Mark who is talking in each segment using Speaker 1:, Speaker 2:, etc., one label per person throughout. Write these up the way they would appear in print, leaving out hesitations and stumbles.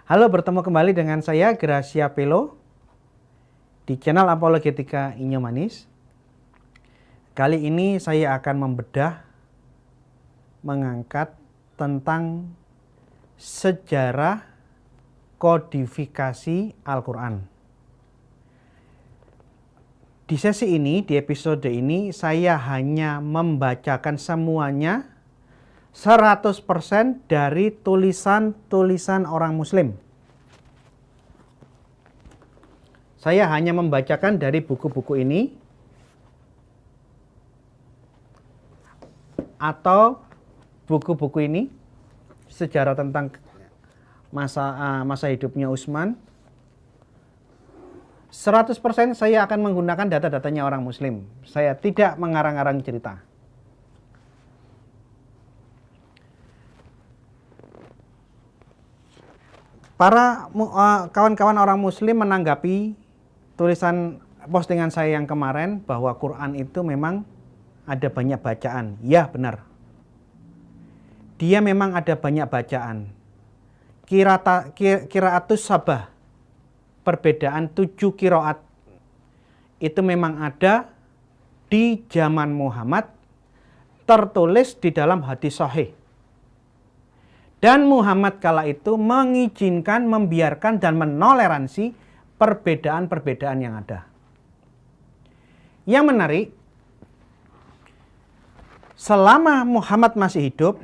Speaker 1: Halo, bertemu kembali dengan saya Gracia Pelo di channel Apologetika Inyo Manis. Kali ini saya akan mengangkat tentang sejarah kodifikasi Al-Quran. Di sesi ini, di episode ini, saya hanya membacakan semuanya 100% dari tulisan-tulisan orang Muslim. Saya hanya membacakan dari buku-buku ini atau buku-buku ini, sejarah tentang masa hidupnya Utsman. 100% saya akan menggunakan data-datanya orang Muslim. Saya tidak mengarang-arang cerita. Para kawan-kawan orang Muslim menanggapi tulisan postingan saya yang kemarin bahwa Quran itu memang ada banyak bacaan. Ya, benar. Dia memang ada banyak bacaan. Qiraatus sabah, perbedaan 7 qiraat, itu memang ada di zaman Muhammad, tertulis di dalam hadis sahih. Dan Muhammad kala itu mengizinkan, membiarkan, dan menoleransi perbedaan-perbedaan yang ada. Yang menarik, selama Muhammad masih hidup,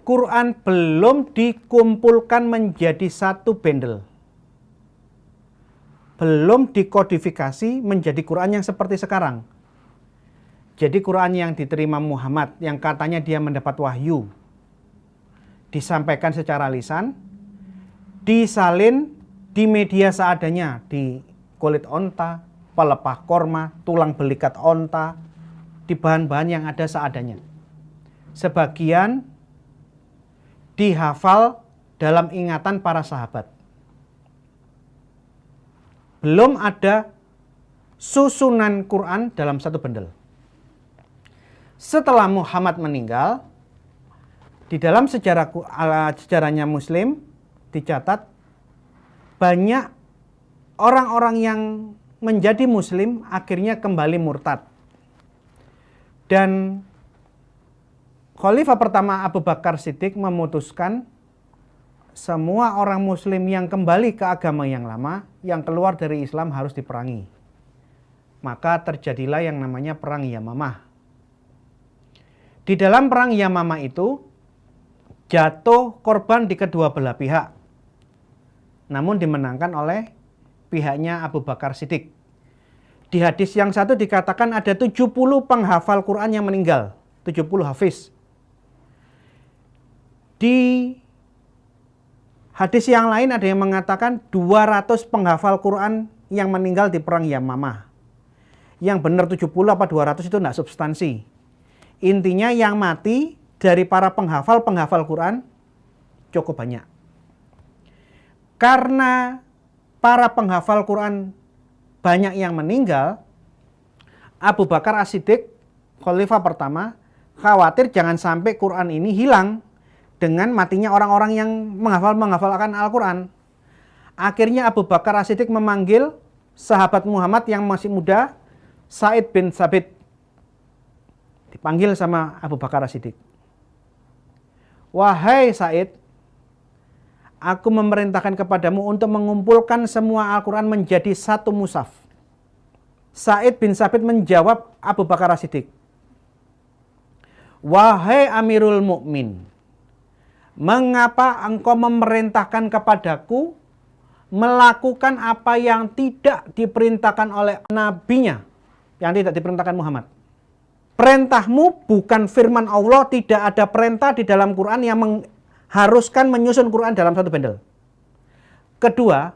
Speaker 1: Quran belum dikumpulkan menjadi satu bundle. Belum dikodifikasi menjadi Quran yang seperti sekarang. Jadi Quran yang diterima Muhammad, yang katanya dia mendapat wahyu, disampaikan secara lisan, disalin di media seadanya, di kulit onta, pelepah korma, tulang belikat onta, di bahan-bahan yang ada seadanya. Sebagian dihafal dalam ingatan para sahabat. Belum ada susunan Quran dalam satu bundle. Setelah Muhammad meninggal, di dalam sejarahnya Muslim dicatat banyak orang-orang yang menjadi Muslim akhirnya kembali murtad. Dan Khalifah pertama Abu Bakar Siddiq memutuskan semua orang Muslim yang kembali ke agama yang lama, yang keluar dari Islam harus diperangi. Maka terjadilah yang namanya Perang Yamamah. Di dalam Perang Yamamah itu jatuh korban di kedua belah pihak, namun dimenangkan oleh pihaknya Abu Bakar Siddiq. Di hadis yang satu dikatakan ada 70 penghafal Quran yang meninggal, 70 hafiz. Di hadis yang lain ada yang mengatakan 200 penghafal Quran yang meninggal di Perang Yamamah. Yang benar 70 apa 200 itu tidak substansi. Intinya yang mati dari para penghafal Quran cukup banyak. Karena para penghafal Quran banyak yang meninggal, Abu Bakar As-Siddiq, Khalifah pertama, khawatir jangan sampai Quran ini hilang dengan matinya orang-orang yang menghafalkan Al-Quran. Akhirnya Abu Bakar As-Siddiq memanggil sahabat Muhammad yang masih muda, Sa'id bin Thabit. Dipanggil sama Abu Bakar As-Siddiq. Wahai Sa'id, aku memerintahkan kepadamu untuk mengumpulkan semua Al-Quran menjadi satu mushaf. Sa'id bin Thabit menjawab Abu Bakar As-Siddiq, wahai Amirul Mukmin, mengapa engkau memerintahkan kepadaku melakukan apa yang tidak diperintahkan oleh nabinya, yang tidak diperintahkan Muhammad? Perintahmu bukan firman Allah, tidak ada perintah di dalam Quran yang mengharuskan menyusun Quran dalam satu bundle. Kedua,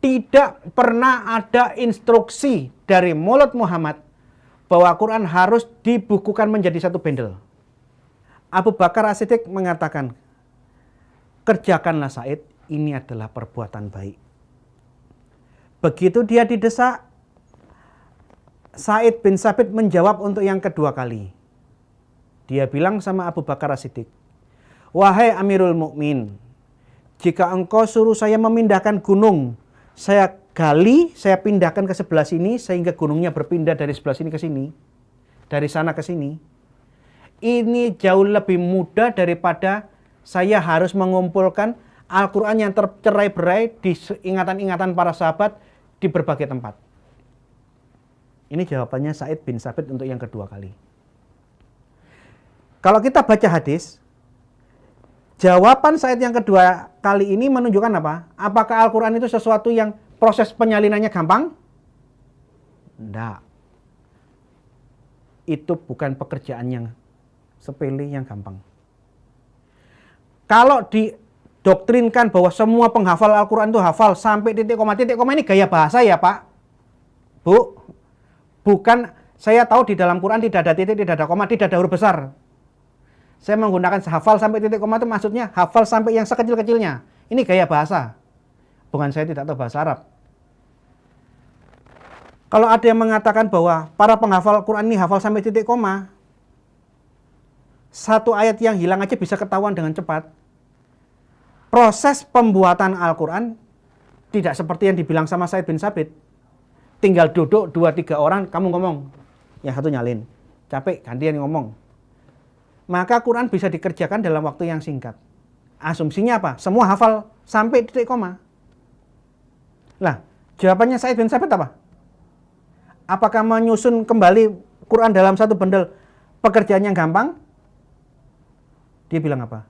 Speaker 1: tidak pernah ada instruksi dari mulut Muhammad bahwa Quran harus dibukukan menjadi satu bundle. Abu Bakar As-Siddiq mengatakan, kerjakanlah Sa'id, ini adalah perbuatan baik. Begitu dia didesak, Sa'id bin Thabit menjawab untuk yang kedua kali. Dia bilang sama Abu Bakar As-Siddiq, wahai Amirul Mukmin, jika engkau suruh saya memindahkan gunung, saya gali, saya pindahkan ke sebelah sini, sehingga gunungnya berpindah dari sebelah sini ke sini, dari sana ke sini. Ini jauh lebih mudah daripada saya harus mengumpulkan Al-Quran yang tercerai-berai di ingatan-ingatan para sahabat di berbagai tempat. Ini jawabannya Sa'id bin Tsabit untuk yang kedua kali. Kalau kita baca hadis, jawaban Sa'id yang kedua kali ini menunjukkan apa? Apakah Al-Quran itu sesuatu yang proses penyalinannya gampang? Tidak. Itu bukan pekerjaan yang sepele, yang gampang. Kalau didoktrinkan bahwa semua penghafal Al-Quran itu hafal sampai titik koma ini gaya bahasa ya Pak, Bu. Bukan, saya tahu di dalam Quran tidak ada titik, tidak ada koma, tidak ada huruf besar. Saya menggunakan hafal sampai titik koma itu maksudnya hafal sampai yang sekecil-kecilnya. Ini gaya bahasa. Bukan saya tidak tahu bahasa Arab. Kalau ada yang mengatakan bahwa para penghafal Quran ini hafal sampai titik koma, satu ayat yang hilang aja bisa ketahuan dengan cepat. Proses pembuatan Al-Quran tidak seperti yang dibilang sama Sa'id bin Tsabit. Tinggal duduk 2-3 orang, kamu ngomong, yang satu nyalin. Capek, gantian ngomong. Maka Quran bisa dikerjakan dalam waktu yang singkat. Asumsinya apa? Semua hafal sampai titik koma. Lah, jawabannya Sa'id bin Tsabit apa? Apakah menyusun kembali Quran dalam satu bundle pekerjaan yang gampang? Dia bilang apa?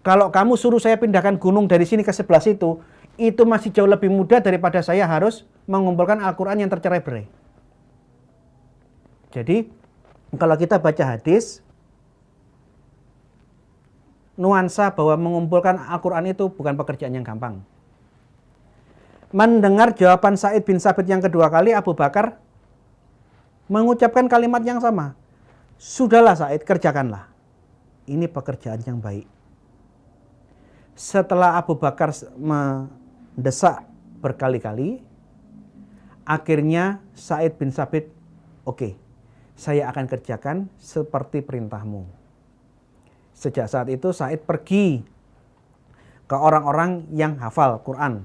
Speaker 1: Kalau kamu suruh saya pindahkan gunung dari sini ke sebelah situ, itu masih jauh lebih mudah daripada saya harus mengumpulkan Al-Quran yang tercerai-berai. Jadi, kalau kita baca hadis, nuansa bahwa mengumpulkan Al-Quran itu bukan pekerjaan yang gampang. Mendengar jawaban Sa'id bin Tsabit yang kedua kali, Abu Bakar mengucapkan kalimat yang sama. Sudahlah Sa'id, kerjakanlah. Ini pekerjaan yang baik. Setelah Abu Bakar mendesak berkali-kali, akhirnya Sa'id bin Tsabit, oke, saya akan kerjakan seperti perintahmu. Sejak saat itu Sa'id pergi ke orang-orang yang hafal Quran.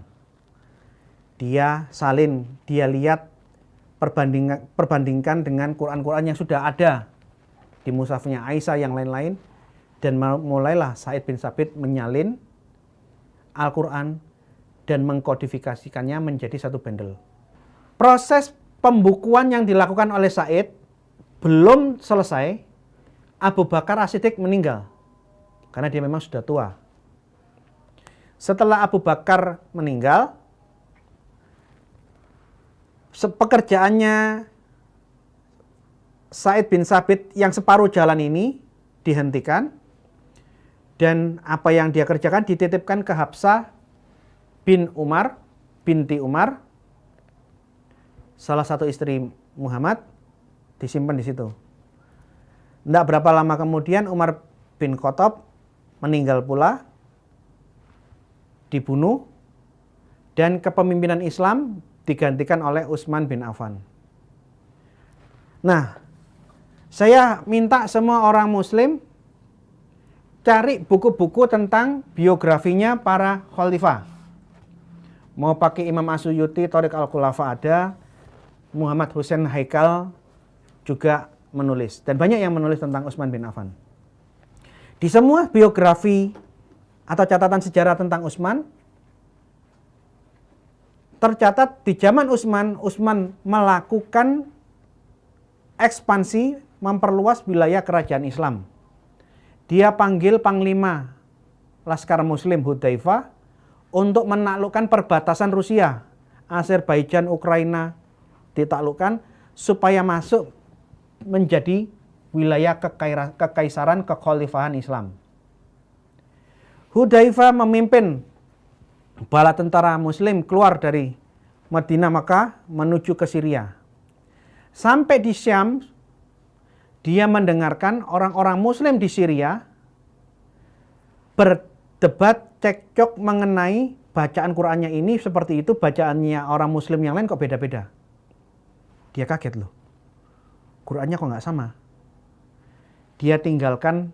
Speaker 1: Dia salin, dia lihat, perbandingkan dengan Quran-Quran yang sudah ada di mushafnya Aisyah yang lain-lain, dan mulailah Sa'id bin Tsabit menyalin Al-Quran dan mengkodifikasikannya menjadi satu bundle. Proses pembukuan yang dilakukan oleh Sa'id belum selesai, Abu Bakar As-Siddiq meninggal karena dia memang sudah tua. Setelah Abu Bakar meninggal, pekerjaannya Sa'id bin Tsabit yang separuh jalan ini dihentikan, dan apa yang dia kerjakan dititipkan ke Hafsah binti Umar, salah satu istri Muhammad, disimpan di situ. Tidak berapa lama kemudian Umar bin Khattab meninggal pula, dibunuh, dan kepemimpinan Islam digantikan oleh Utsman bin Affan. Nah, saya minta semua orang Muslim cari buku-buku tentang biografinya para khalifah. Mau pakai Imam As-Suyuti, Thariq Al-Khulafa ada, Muhammad Hussein Haikal juga menulis. Dan banyak yang menulis tentang Utsman bin Affan. Di semua biografi atau catatan sejarah tentang Utsman, tercatat di zaman Utsman melakukan ekspansi, memperluas wilayah kerajaan Islam. Dia panggil Panglima Laskar Muslim Hudzaifah untuk menaklukkan perbatasan Rusia, Azerbaijan, Ukraina ditaklukkan supaya masuk menjadi wilayah kekaisaran kekhalifahan Islam. Hudzaifah memimpin bala tentara Muslim keluar dari Madinah Makkah menuju ke Syria. Sampai di Syam, dia mendengarkan orang-orang Muslim di Syria berdebat cekcok mengenai bacaan Qur'annya ini seperti itu, bacaannya orang Muslim yang lain kok beda-beda. Dia kaget loh, Qur'annya kok nggak sama. Dia tinggalkan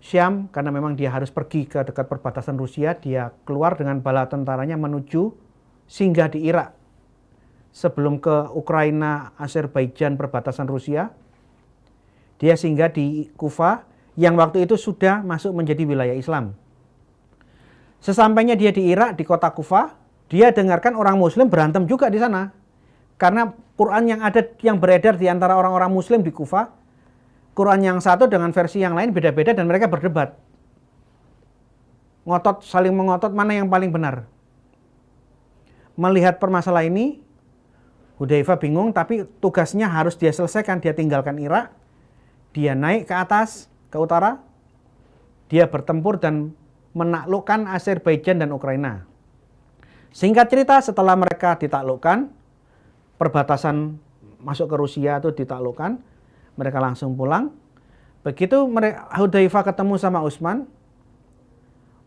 Speaker 1: Syam, karena memang dia harus pergi ke dekat perbatasan Rusia. Dia keluar dengan bala tentaranya menuju singgah di Irak sebelum ke Ukraina, Azerbaijan, perbatasan Rusia. Dia singgah di Kufa yang waktu itu sudah masuk menjadi wilayah Islam. Sesampainya dia di Irak, di kota Kufa, dia dengarkan orang Muslim berantem juga di sana. Karena Quran yang beredar di antara orang-orang Muslim di Kufa, Quran yang satu dengan versi yang lain beda-beda dan mereka berdebat. Saling mengotot mana yang paling benar. Melihat permasalahan ini, Hudzaifah bingung, tapi tugasnya harus dia selesaikan. Dia tinggalkan Irak, dia naik ke atas, ke utara, dia bertempur dan menaklukkan Azerbaijan dan Ukraina. Singkat cerita, setelah mereka ditaklukkan, perbatasan masuk ke Rusia itu ditaklukkan, mereka langsung pulang. Begitu Hudzaifah ketemu sama Utsman,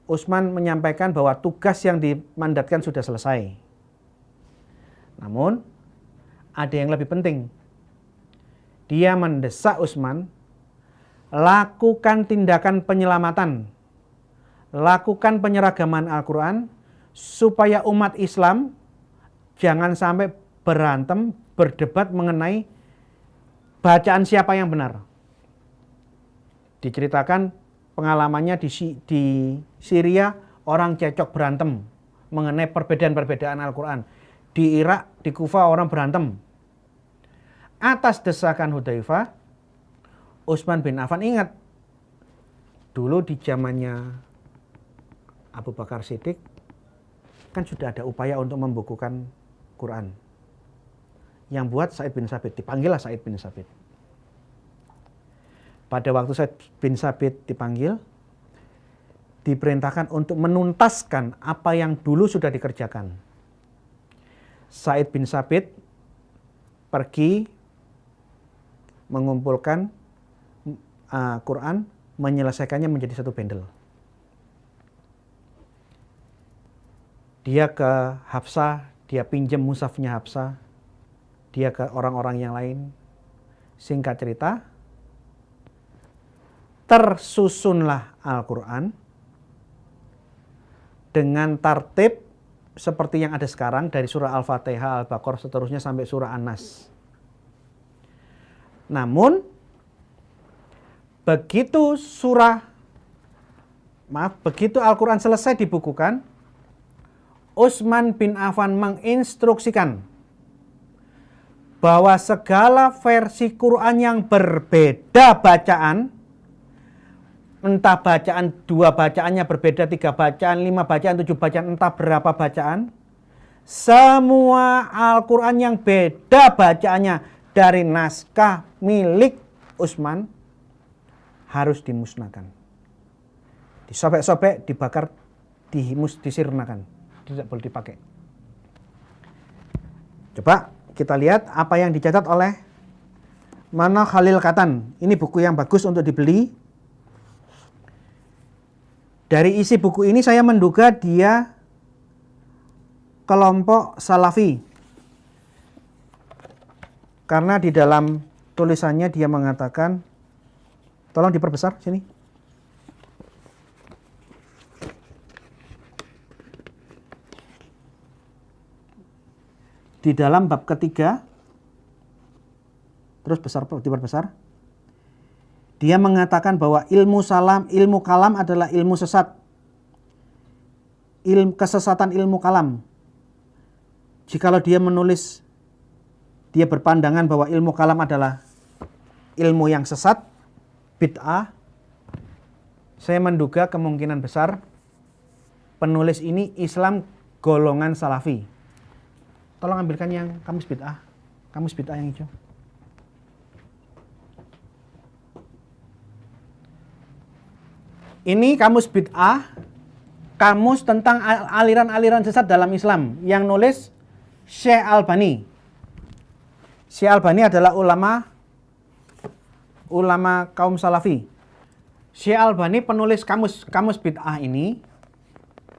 Speaker 1: Utsman menyampaikan bahwa tugas yang dimandatkan sudah selesai. Namun, ada yang lebih penting. Dia mendesak Utsman, lakukan tindakan penyelamatan, lakukan penyeragaman Al-Quran, supaya umat Islam jangan sampai berantem, berdebat mengenai bacaan siapa yang benar. Diceritakan pengalamannya di Syria, orang cekcok berantem mengenai perbedaan-perbedaan Al-Quran. Di Irak, di Kufa orang berantem. Atas desakan Hudzaifah, Utsman bin Affan ingat, dulu di zamannya Abu Bakar Siddiq, kan sudah ada upaya untuk membukukan Quran. Yang buat Sa'id bin Tsabit, dipanggillah Sa'id bin Tsabit. Pada waktu Sa'id bin Tsabit dipanggil, diperintahkan untuk menuntaskan apa yang dulu sudah dikerjakan. Sa'id bin Tsabit pergi mengumpulkan Quran, menyelesaikannya menjadi satu bundle. Dia ke Hafsah, dia pinjam mushafnya Hafsah, dia ke orang-orang yang lain. Singkat cerita, tersusunlah Al-Quran dengan tartib seperti yang ada sekarang, dari surah Al-Fatihah, Al-Baqarah, seterusnya sampai surah An-Nas. Namun, begitu Al-Quran selesai dibukukan, Utsman bin Affan menginstruksikan bahwa segala versi Quran yang berbeda bacaan, entah bacaan 2 bacaannya berbeda, 3 bacaan, 5 bacaan, 7 bacaan, entah berapa bacaan, semua Al-Quran yang beda bacaannya dari naskah milik Utsman harus dimusnahkan. Disobek-sobek, dibakar, disirnakan. Tidak boleh dipakai. Coba kita lihat apa yang dicatat oleh Mana Khalil Katan. Ini buku yang bagus untuk dibeli. Dari isi buku ini saya menduga dia kelompok Salafi. Karena di dalam tulisannya dia mengatakan, tolong diperbesar sini. Di dalam bab ketiga, terus diperbesar. Dia mengatakan bahwa ilmu kalam adalah ilmu sesat. Kesesatan ilmu kalam. Jikalau dia menulis, dia berpandangan bahwa ilmu kalam adalah ilmu yang sesat, bid'ah, saya menduga kemungkinan besar penulis ini Islam golongan Salafi. Tolong ambilkan yang kamus bid'ah yang hijau. Ini kamus bid'ah, kamus tentang aliran-aliran sesat dalam Islam yang nulis Syekh Albani. Syekh Albani adalah ulama kaum Salafi. Syekh Albani penulis kamus bid'ah ini.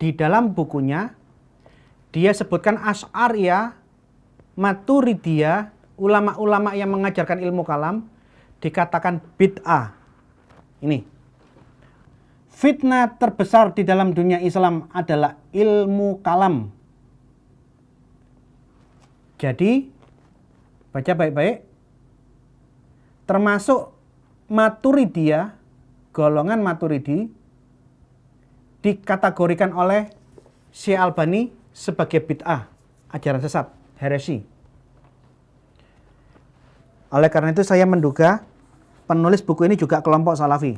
Speaker 1: Di dalam bukunya dia sebutkan Asy'ariyah, Maturidiyah, ulama-ulama yang mengajarkan ilmu kalam dikatakan bid'ah. Ini fitnah terbesar di dalam dunia Islam adalah ilmu kalam. Jadi, baca baik-baik. Termasuk Maturidiyah, golongan Maturidi, dikategorikan oleh Syekh Albani sebagai bid'ah, ajaran sesat, heresi. Oleh karena itu saya menduga penulis buku ini juga kelompok Salafi.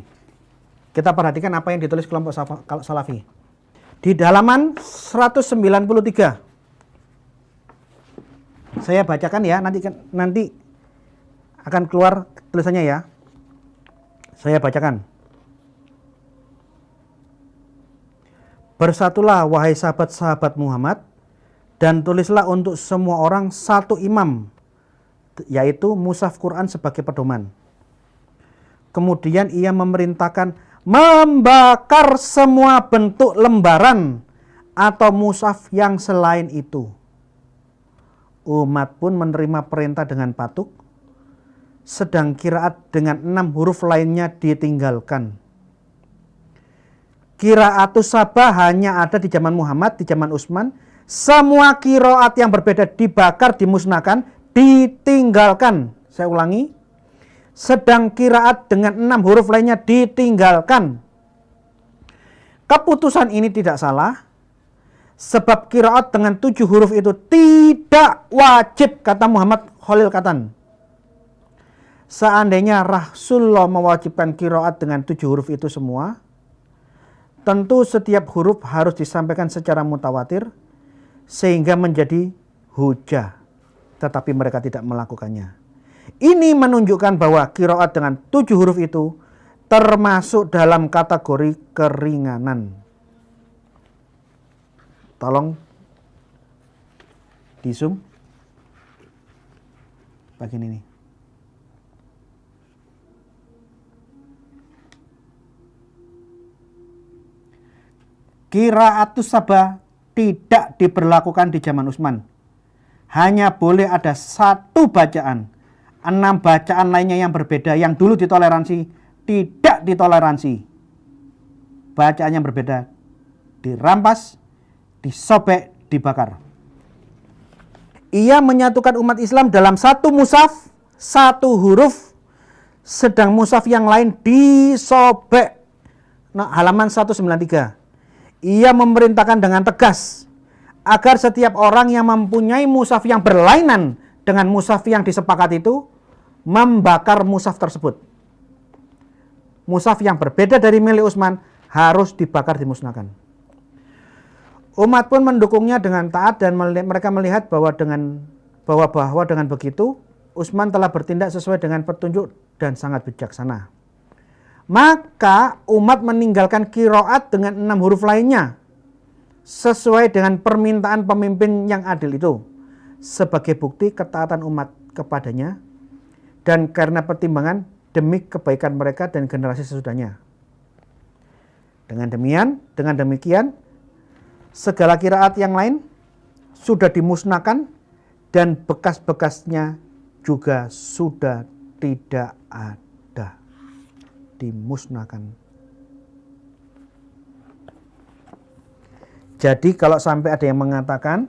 Speaker 1: Kita perhatikan apa yang ditulis kelompok Salafi. Di halaman 193. Saya bacakan ya, nanti akan keluar tulisannya ya. Saya bacakan. Bersatulah wahai sahabat-sahabat Muhammad, dan tulislah untuk semua orang satu imam, yaitu mushaf Quran sebagai pedoman. Kemudian ia memerintahkan membakar semua bentuk lembaran atau mushaf yang selain itu. Umat pun menerima perintah dengan patuh, sedang qiraat dengan 6 huruf lainnya ditinggalkan. Qiraatus sabah hanya ada di zaman Muhammad, di zaman Utsman. Semua qiraat yang berbeda dibakar, dimusnahkan, ditinggalkan. Saya ulangi. Sedang qiraat dengan 6 huruf lainnya ditinggalkan. Keputusan ini tidak salah, sebab qiraat dengan 7 huruf itu tidak wajib, kata Muhammad Khalil Katan. Seandainya Rasulullah mewajibkan qiraat dengan 7 huruf itu semua, tentu setiap huruf harus disampaikan secara mutawatir sehingga menjadi hujah. Tetapi mereka tidak melakukannya. Ini menunjukkan bahwa qiraat dengan 7 huruf itu termasuk dalam kategori keringanan. Tolong di zoom bagian ini. Qiraatus sabah tidak diberlakukan di zaman Utsman. Hanya boleh ada 1 bacaan. 6 bacaan lainnya yang berbeda, yang dulu ditoleransi, tidak ditoleransi. Bacaan yang berbeda dirampas, disobek, dibakar. Ia menyatukan umat Islam dalam 1 mushaf, 1 huruf, sedang mushaf yang lain disobek. Nah, halaman 193. Ia memerintahkan dengan tegas agar setiap orang yang mempunyai mushaf yang berlainan dengan mushaf yang disepakati itu membakar mushaf tersebut. Mushaf yang berbeda dari milik Utsman harus dibakar, dimusnahkan. Umat pun mendukungnya dengan taat dan mereka melihat bahwa dengan begitu Utsman telah bertindak sesuai dengan petunjuk dan sangat bijaksana. Maka umat meninggalkan qiraat dengan 6 huruf lainnya sesuai dengan permintaan pemimpin yang adil itu sebagai bukti ketaatan umat kepadanya dan karena pertimbangan demi kebaikan mereka dan generasi sesudahnya. Dengan demikian segala qiraat yang lain sudah dimusnahkan dan bekas-bekasnya juga sudah tidak ada. Dimusnahkan. Jadi kalau sampai ada yang mengatakan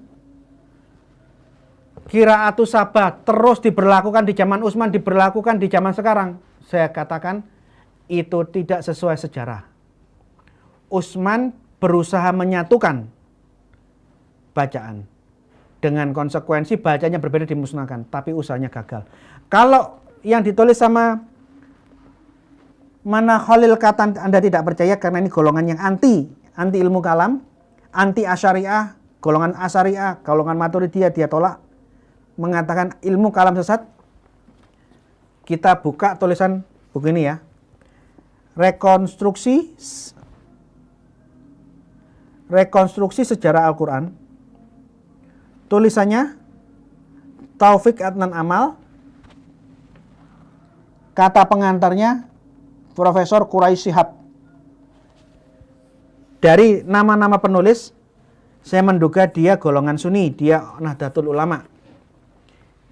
Speaker 1: qiraatus sabah terus diberlakukan di zaman Utsman, diberlakukan di zaman sekarang, saya katakan itu tidak sesuai sejarah. Utsman berusaha menyatukan bacaan dengan konsekuensi bacanya berbeda, dimusnahkan, tapi usahanya gagal. Kalau yang ditulis sama mana Khalil Katan Anda tidak percaya karena ini golongan yang anti ilmu kalam, anti asyariah, golongan asyariah, golongan Maturidiyah dia tolak, mengatakan ilmu kalam sesat. Kita buka tulisan buku ini ya. Rekonstruksi sejarah Al-Quran. Tulisannya Taufik Adnan Amal. Kata pengantarnya Profesor Quraisy Shihab. Dari nama-nama penulis, saya menduga dia golongan Sunni, dia Nahdlatul Ulama.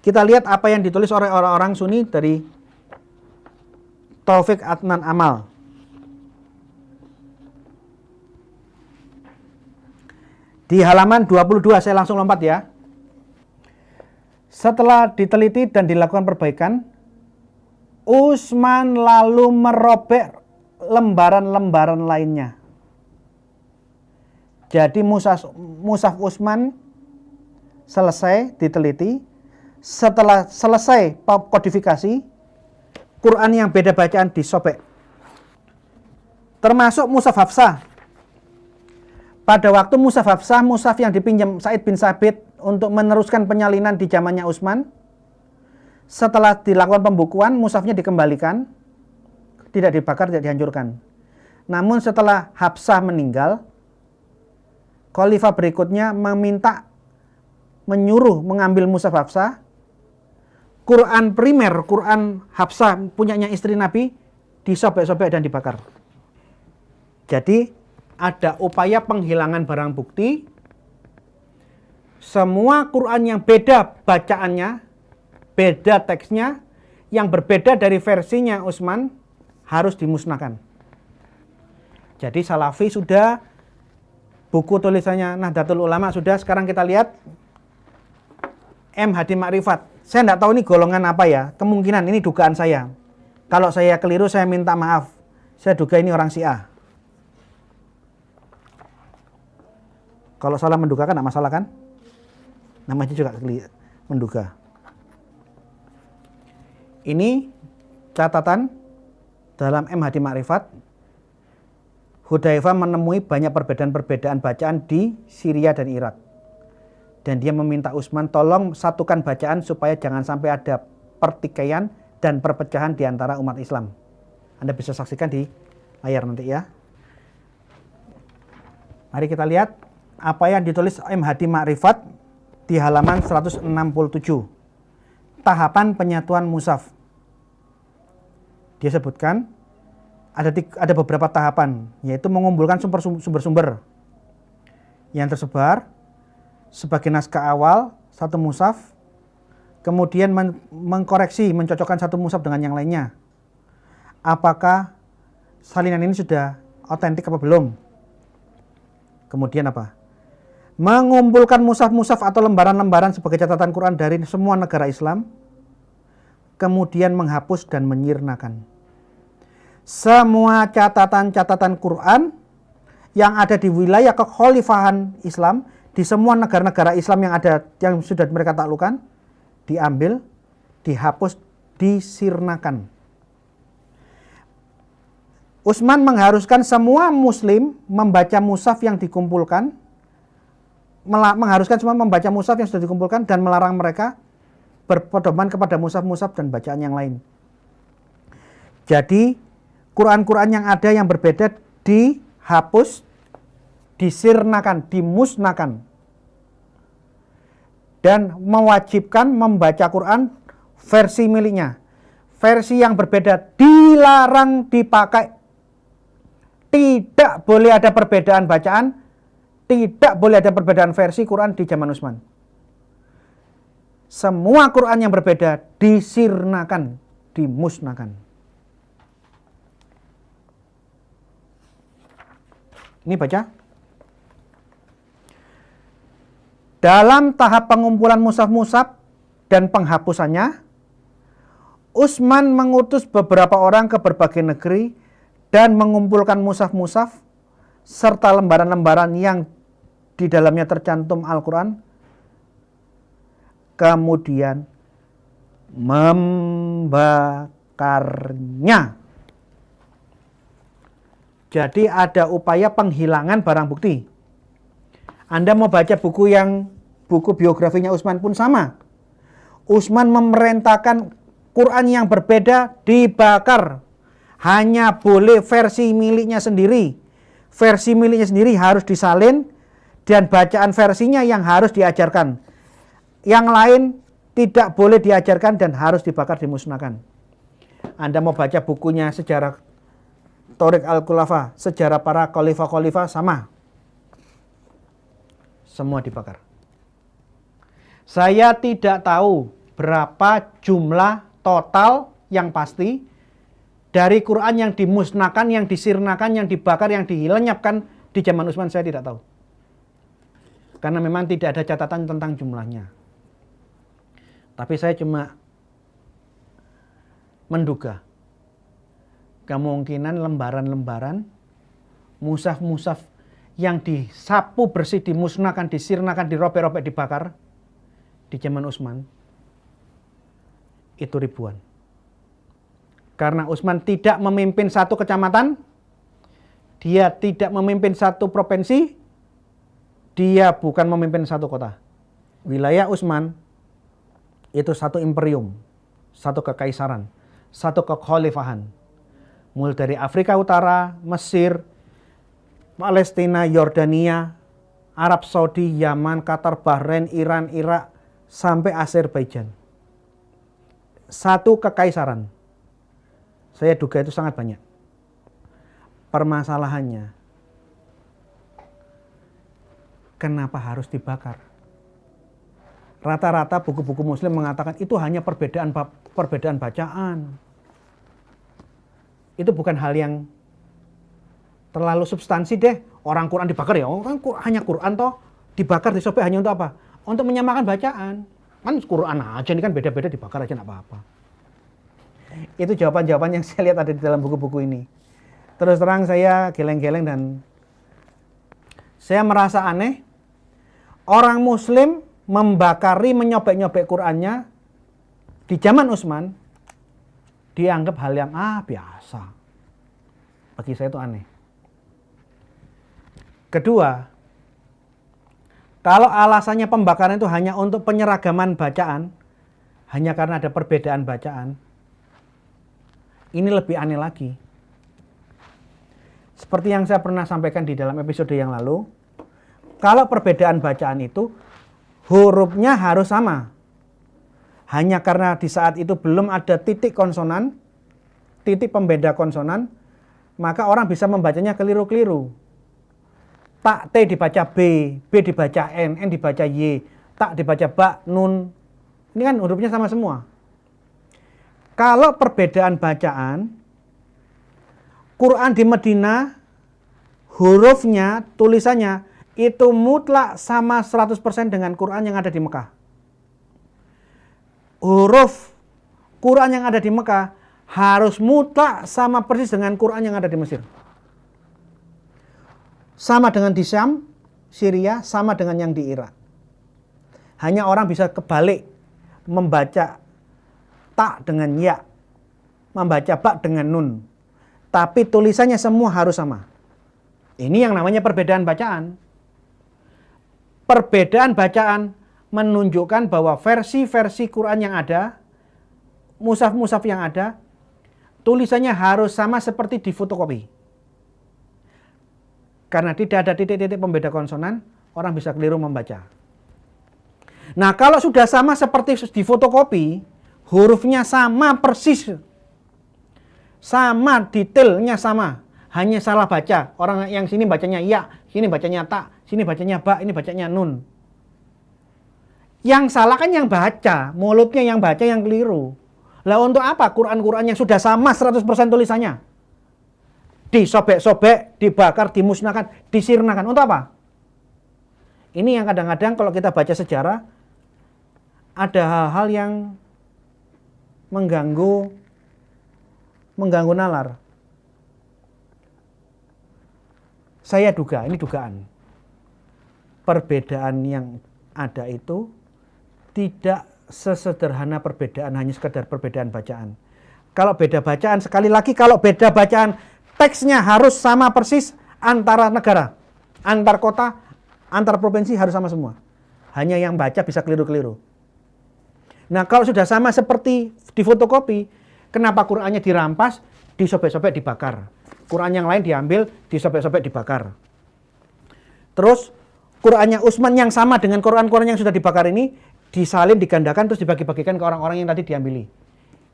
Speaker 1: Kita lihat apa yang ditulis oleh orang-orang Sunni dari Taufik Adnan Amal. Di halaman 22, saya langsung lompat ya. Setelah diteliti dan dilakukan perbaikan, Utsman lalu merobek lembaran-lembaran lainnya. Jadi mushaf Utsman selesai diteliti. Setelah selesai kodifikasi, Quran yang beda bacaan disobek. Termasuk mushaf Hafsah. Pada waktu mushaf Hafsah, mushaf yang dipinjam Sa'id bin Sabit untuk meneruskan penyalinan di zamannya Utsman, setelah dilakukan pembukuan, mushafnya dikembalikan, tidak dibakar, tidak dihancurkan. Namun setelah Hafsah meninggal, khalifah berikutnya menyuruh mengambil mushaf Hafsah, Quran primer, Quran Hafsah punyanya istri Nabi, disobek-sobek dan dibakar. Jadi ada upaya penghilangan barang bukti. Semua Quran yang beda bacaannya, beda teksnya, yang berbeda dari versinya Utsman harus dimusnahkan. Jadi Salafi sudah, buku tulisannya Nahdlatul Ulama sudah, sekarang kita lihat M. Hadi Ma'rifat. Saya tidak tahu ini golongan apa ya, kemungkinan ini dugaan saya. Kalau saya keliru saya minta maaf. Saya duga ini orang Syiah. Kalau salah menduga kan tidak masalah kan? Namanya juga menduga. Ini catatan dalam M. Hadi Ma'rifat. Hudzaifah menemui banyak perbedaan-perbedaan bacaan di Syria dan Irak. Dan dia meminta Utsman tolong satukan bacaan supaya jangan sampai ada pertikaian dan perpecahan di antara umat Islam. Anda bisa saksikan di layar nanti ya. Mari kita lihat apa yang ditulis M. Hadi Ma'rifat di halaman 167. Tahapan penyatuan mushaf. Dia sebutkan ada beberapa tahapan, yaitu mengumpulkan sumber-sumber yang tersebar sebagai naskah awal satu mushaf, kemudian mengkoreksi, mencocokkan satu mushaf dengan yang lainnya. Apakah salinan ini sudah otentik apa belum? Kemudian apa? Mengumpulkan mushaf-mushaf atau lembaran-lembaran sebagai catatan Quran dari semua negara Islam, kemudian menghapus dan menyirnakan semua catatan-catatan Quran yang ada di wilayah kekhalifahan Islam di semua negara-negara Islam yang sudah mereka taklukkan, diambil, dihapus, disirnakan. Utsman mengharuskan semua muslim membaca mushaf yang dikumpulkan, mengharuskan semua membaca mushaf yang sudah dikumpulkan dan melarang mereka berpedoman kepada mushaf-mushaf dan bacaan yang lain. Jadi Quran-Quran yang ada yang berbeda dihapus, disirnakan, dimusnahkan, dan mewajibkan membaca Quran versi miliknya. Versi yang berbeda dilarang dipakai. Tidak boleh ada perbedaan bacaan, tidak boleh ada perbedaan versi Quran di zaman Utsman. Semua Quran yang berbeda disirnakan, dimusnahkan. Ini baca. Dalam tahap pengumpulan mushaf-mushaf dan penghapusannya, Utsman mengutus beberapa orang ke berbagai negeri dan mengumpulkan mushaf-mushaf serta lembaran-lembaran yang di dalamnya tercantum Al-Quran, kemudian membakarnya. Jadi ada upaya penghilangan barang bukti. Anda mau baca buku biografinya Utsman pun sama. Utsman memerintahkan Quran yang berbeda dibakar. Hanya boleh versi miliknya sendiri. Versi miliknya sendiri harus disalin dan bacaan versinya yang harus diajarkan. Yang lain tidak boleh diajarkan dan harus dibakar, dimusnahkan. Anda mau baca bukunya sejarah Thoriq al-Khulafa, sejarah para khalifah-khalifah sama. Semua dibakar. Saya tidak tahu berapa jumlah total yang pasti dari Quran yang dimusnahkan, yang disirnakan, yang dibakar, yang dilenyapkan di zaman Utsman, saya tidak tahu. Karena memang tidak ada catatan tentang jumlahnya. Tapi saya cuma menduga kemungkinan lembaran-lembaran mushaf-mushaf yang disapu bersih, dimusnahkan, disirnakan, dirobek-robek, dibakar di zaman Utsman itu ribuan. Karena Utsman tidak memimpin satu kecamatan, dia tidak memimpin satu provinsi, dia bukan memimpin satu kota. Wilayah Utsman itu satu imperium, satu kekaisaran, satu kekhalifahan. Mulai dari Afrika Utara, Mesir, Palestina, Yordania, Arab Saudi, Yaman, Qatar, Bahrain, Iran, Irak, sampai Azerbaijan. Satu kekaisaran. Saya duga itu sangat banyak. Permasalahannya, kenapa harus dibakar? Rata-rata buku-buku Muslim mengatakan itu hanya perbedaan bacaan. Itu bukan hal yang terlalu substansi deh. Orang Quran dibakar ya, kan hanya Quran toh, dibakar, disobek hanya untuk apa? Untuk menyamakan bacaan. Kan Quran aja ini kan beda-beda, dibakar aja enggak apa-apa. Itu jawaban-jawaban yang saya lihat ada di dalam buku-buku ini. Terus terang saya geleng-geleng dan saya merasa aneh. Orang Muslim membakari, menyobek-nyobek Qurannya di zaman Utsman dianggap hal yang biasa. Bagi saya itu aneh. Kedua, kalau alasannya pembakaran itu hanya untuk penyeragaman bacaan, hanya karena ada perbedaan bacaan, ini lebih aneh lagi. Seperti yang saya pernah sampaikan di dalam episode yang lalu, kalau perbedaan bacaan itu hurufnya harus sama. Hanya karena di saat itu belum ada titik konsonan, titik pembeda konsonan, maka orang bisa membacanya keliru-keliru. Tak T dibaca B, B dibaca N dibaca Y, tak dibaca ba, nun. Ini kan hurufnya sama semua. Kalau perbedaan bacaan, Quran di Madinah, hurufnya, tulisannya, itu mutlak sama 100% dengan Quran yang ada di Mekah. Huruf Quran yang ada di Mekah harus mutlak sama persis dengan Quran yang ada di Mesir. Sama dengan di Syam, Syria, sama dengan yang di Irak. Hanya orang bisa kebalik, membaca tak dengan ya, membaca ba dengan nun. Tapi tulisannya semua harus sama. Ini yang namanya perbedaan bacaan. Perbedaan bacaan menunjukkan bahwa versi-versi Quran yang ada, mushaf-mushaf yang ada, tulisannya harus sama seperti di fotokopi. Karena tidak ada titik-titik pembeda konsonan, orang bisa keliru membaca. Nah, kalau sudah sama seperti di fotokopi, hurufnya sama persis, sama detailnya sama, hanya salah baca. Orang yang sini bacanya ya, sini bacanya tak, sini bacanya ba, ini bacanya nun. Yang salah kan yang baca, mulutnya yang baca yang keliru. Lah untuk apa Quran-Quran yang sudah sama 100% tulisannya disobek-sobek, dibakar, dimusnahkan, disirnakan? Untuk apa? Ini yang kadang-kadang kalau kita baca sejarah ada hal-hal yang mengganggu nalar. Saya duga, ini dugaan, perbedaan yang ada itu tidak sesederhana perbedaan hanya sekedar perbedaan bacaan. Kalau beda bacaan, sekali lagi kalau beda bacaan, teksnya harus sama persis antara negara, antar kota, antar provinsi harus sama semua. Hanya yang baca bisa keliru-keliru. Nah, kalau sudah sama seperti di fotokopi, kenapa Qurannya dirampas, disobek-sobek, dibakar? Quran yang lain diambil, disobek-sobek, dibakar. Terus Qurannya Utsman yang sama dengan Quran-Quran yang sudah dibakar ini disalin, digandakan, terus dibagi-bagikan ke orang-orang yang tadi diambili.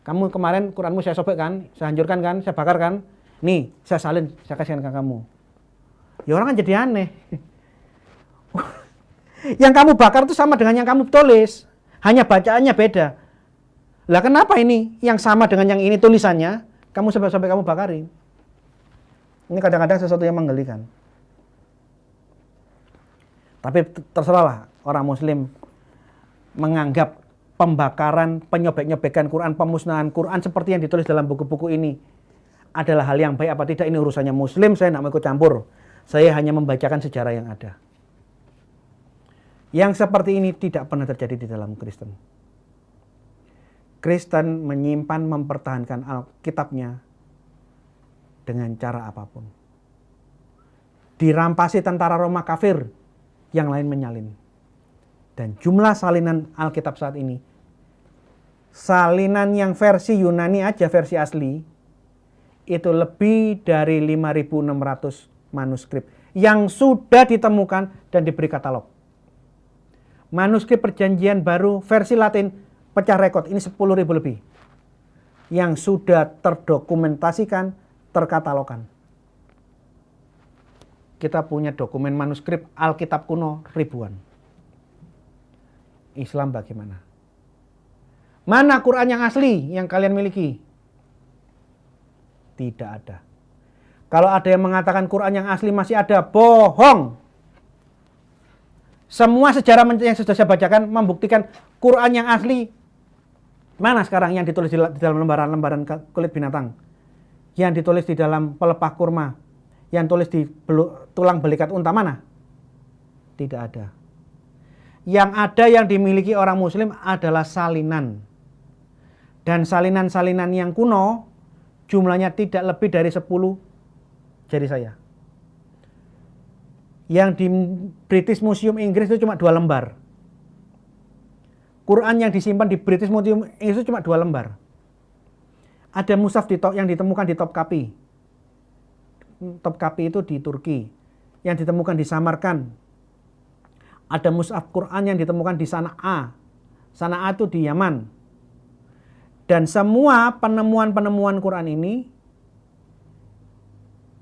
Speaker 1: Kamu kemarin Quranmu saya sobek kan, saya hancurkan kan, saya bakar kan? Nih, saya salin, saya kasihkan ke kamu. Ya orang kan jadi aneh. Yang kamu bakar itu sama dengan yang kamu tulis, hanya bacaannya beda. Lah kenapa ini yang sama dengan yang ini tulisannya, kamu sobek-sobek, kamu bakarin? Ini kadang-kadang sesuatu yang menggelikan. Tapi terserahlah orang Muslim menganggap pembakaran, penyobek-nyobekan Quran, pemusnahan Quran seperti yang ditulis dalam buku-buku ini adalah hal yang baik apa tidak, ini urusannya Muslim, saya tidak mau ikut campur. Saya hanya membacakan sejarah yang ada. Yang seperti ini tidak pernah terjadi di dalam Kristen. Kristen menyimpan, mempertahankan Alkitabnya dengan cara apapun. Dirampasi tentara Roma kafir, yang lain menyalin. Dan jumlah salinan Alkitab saat ini, salinan yang versi Yunani aja, versi asli, itu lebih dari 5.600 manuskrip yang sudah ditemukan dan diberi katalog. Manuskrip Perjanjian Baru versi Latin pecah rekor, ini 10.000 lebih yang sudah terdokumentasikan, terkatalogkan. Kita punya dokumen manuskrip Alkitab kuno ribuan. Islam bagaimana? Mana Quran yang asli yang kalian miliki? Tidak ada. Kalau ada yang mengatakan Quran yang asli masih ada, bohong. Semua sejarah yang sudah saya bacakan membuktikan Quran yang asli. Mana sekarang yang ditulis di dalam lembaran-lembaran kulit binatang? Yang ditulis di dalam pelepah kurma? Yang tulis di tulang belikat unta, mana? Tidak ada. Yang ada yang dimiliki orang Muslim adalah salinan. Dan salinan-salinan yang kuno jumlahnya tidak lebih dari 10 jari saya. Yang di British Museum Inggris itu cuma 2 lembar. Quran yang disimpan di British Museum Inggris itu cuma 2 lembar. Ada mushaf yang ditemukan di Topkapi. Topkapi itu di Turki. Yang ditemukan di Samarkand. Ada mushaf Quran yang ditemukan di Sana'a. Sana'a itu di Yaman. Dan semua penemuan-penemuan Quran ini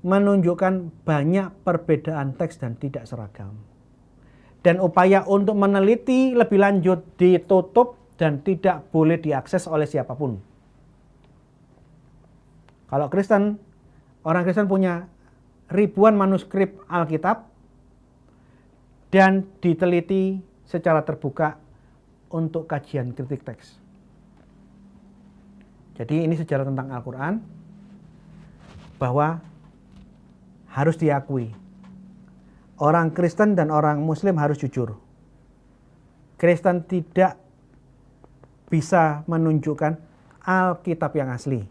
Speaker 1: menunjukkan banyak perbedaan teks dan tidak seragam. Dan upaya untuk meneliti lebih lanjut ditutup dan tidak boleh diakses oleh siapapun. Kalau Kristen, orang Kristen punya ribuan manuskrip Alkitab dan diteliti secara terbuka untuk kajian kritik teks. Jadi ini sejarah tentang Al-Quran, bahwa harus diakui, orang Kristen dan orang Muslim harus jujur. Kristen tidak bisa menunjukkan Alkitab yang asli,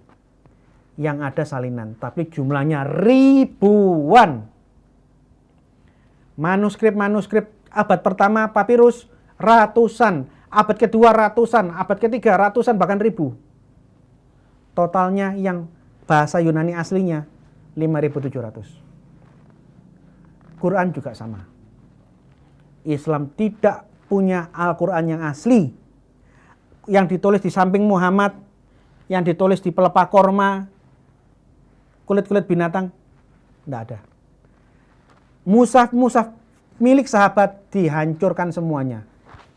Speaker 1: yang ada salinan, tapi jumlahnya ribuan. Manuskrip-manuskrip abad pertama papirus ratusan, abad kedua ratusan, abad ketiga ratusan, bahkan ribu. Totalnya yang bahasa Yunani aslinya 5.700. Quran juga sama. Islam tidak punya Al-Quran yang asli, yang ditulis di samping Muhammad, yang ditulis di pelepah korma, kulit-kulit binatang, tidak ada. Mushaf-mushaf milik sahabat dihancurkan semuanya,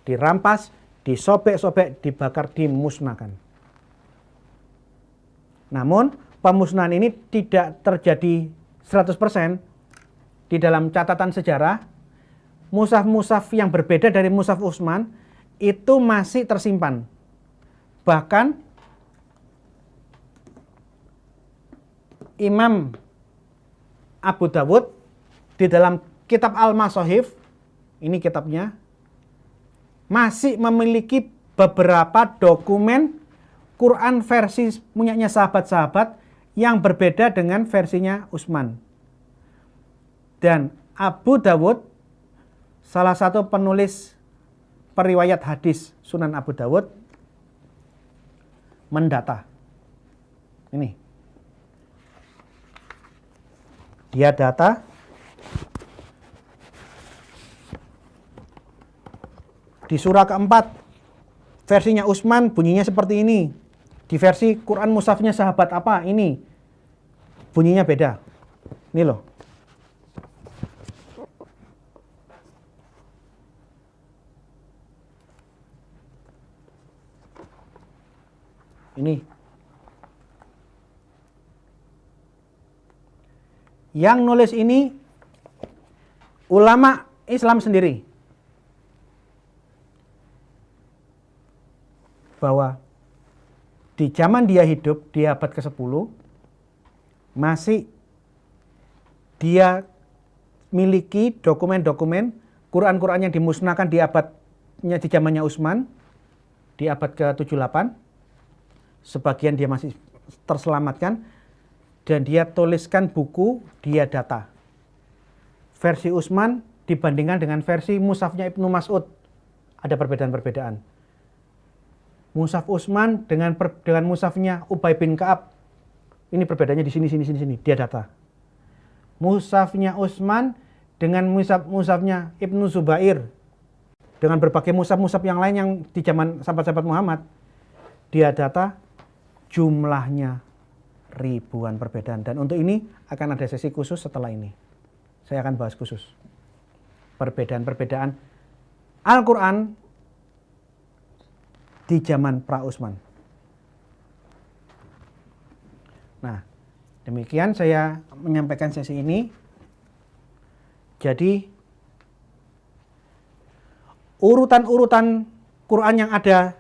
Speaker 1: dirampas, disobek-sobek, dibakar, dimusnahkan. Namun pemusnahan ini tidak terjadi 100%. Di dalam catatan sejarah, mushaf-mushaf yang berbeda dari mushaf Utsman itu masih tersimpan. Bahkan Imam Abu Dawud di dalam kitab Al-Masahif, ini kitabnya, masih memiliki beberapa dokumen Quran versi punyanya sahabat-sahabat yang berbeda dengan versinya Utsman. Dan Abu Dawud, salah satu penulis periwayat hadis Sunan Abu Dawud, mendata. Ini. Dia data di surah keempat, versinya Utsman bunyinya seperti ini. Di versi Quran mushafnya sahabat apa ini, bunyinya beda. Ini loh. Ini. Yang nulis ini ulama Islam sendiri. bahwa di zaman dia hidup di abad ke-10 masih dia miliki dokumen-dokumen Quran-Quran yang dimusnahkan di zamannya Utsman di abad ke-78. Sebagian dia masih terselamatkan dan dia tuliskan buku, dia data. Versi Utsman dibandingkan dengan versi mushafnya Ibnu Mas'ud ada perbedaan-perbedaan. Mushaf Utsman dengan mushafnya Ubay bin Ka'ab ini perbedaannya di sini, dia data. Mushafnya Utsman dengan mushafnya Ibnu Zubair dengan berbagai mushaf yang lain yang di zaman sahabat-sahabat Muhammad, dia data jumlahnya ribuan perbedaan. Dan untuk ini akan ada sesi khusus setelah ini. Saya akan bahas khusus perbedaan-perbedaan Al-Quran di zaman pra-Utsman. Nah, demikian saya menyampaikan sesi ini. Jadi, urutan-urutan Quran yang ada,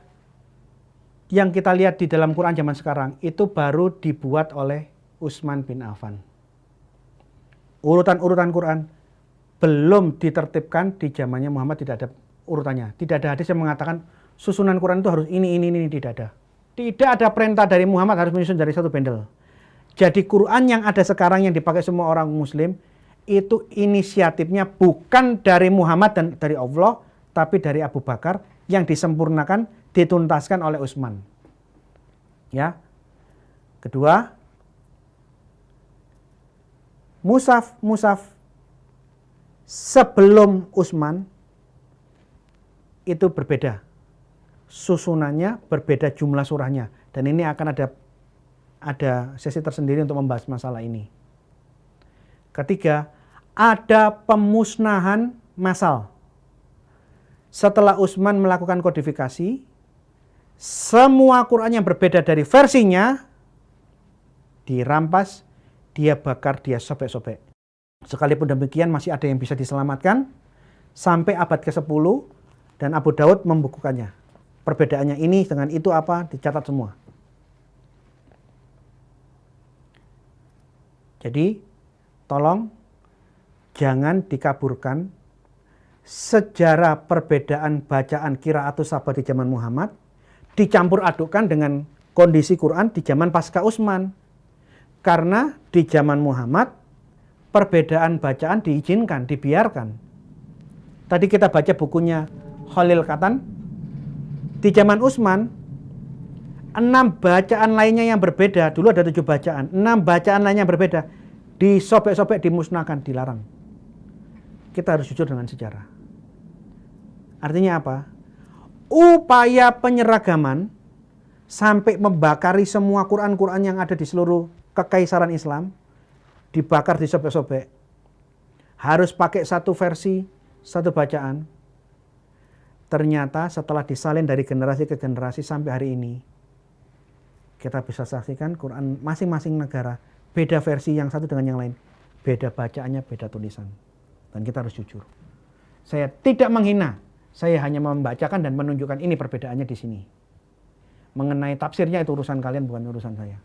Speaker 1: yang kita lihat di dalam Quran zaman sekarang, itu baru dibuat oleh Utsman bin Affan. Urutan-urutan Quran belum ditertibkan di zamannya Muhammad, tidak ada urutannya. Tidak ada hadis yang mengatakan susunan Quran itu harus ini, tidak ada. Tidak ada perintah dari Muhammad harus menyusun dari satu bendel. Jadi Quran yang ada sekarang yang dipakai semua orang Muslim, itu inisiatifnya bukan dari Muhammad dan dari Allah, tapi dari Abu Bakar yang disempurnakan, dituntaskan oleh Utsman. Ya. Kedua, mushaf sebelum Utsman itu berbeda. Susunannya berbeda, jumlah surahnya, dan ini akan ada sesi tersendiri untuk membahas masalah ini. Ketiga, ada pemusnahan massal. Setelah Utsman melakukan kodifikasi, semua Quran yang berbeda dari versinya dirampas, dia bakar, dia sobek-sobek. Sekalipun demikian masih ada yang bisa diselamatkan sampai abad ke-10 dan Abu Daud membukukannya. Perbedaannya ini dengan itu apa, dicatat semua. Jadi, tolong jangan dikaburkan sejarah perbedaan bacaan qiraatus sabah di zaman Muhammad dicampur adukkan dengan kondisi Quran di zaman pasca Utsman. Karena di zaman Muhammad perbedaan bacaan diizinkan, dibiarkan. Tadi kita baca bukunya Khalil Katan. Di zaman Utsman 6 bacaan lainnya yang berbeda, dulu ada 7 bacaan, 6 bacaan lainnya yang berbeda disobek-sobek, dimusnahkan, dilarang. Kita harus jujur dengan sejarah. Artinya apa? Upaya penyeragaman sampai membakari semua Quran-Quran yang ada di seluruh kekaisaran Islam, dibakar, disobek-sobek. Harus pakai satu versi, satu bacaan. Ternyata setelah disalin dari generasi ke generasi sampai hari ini, kita bisa saksikan Quran masing-masing negara beda versi yang satu dengan yang lain, beda bacaannya, beda tulisan. Dan kita harus jujur. Saya tidak menghina, saya hanya membacakan dan menunjukkan ini perbedaannya di sini. Mengenai tafsirnya itu urusan kalian, bukan urusan saya.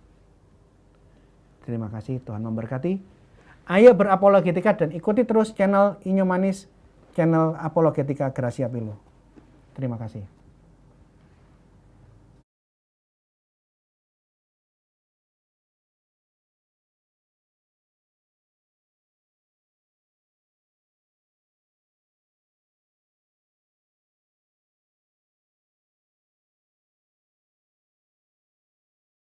Speaker 1: Terima kasih, Tuhan memberkati. Ayo berapologetika dan ikuti terus channel Inyo Manis, channel Apologetika Gracia Pilo. Terima kasih.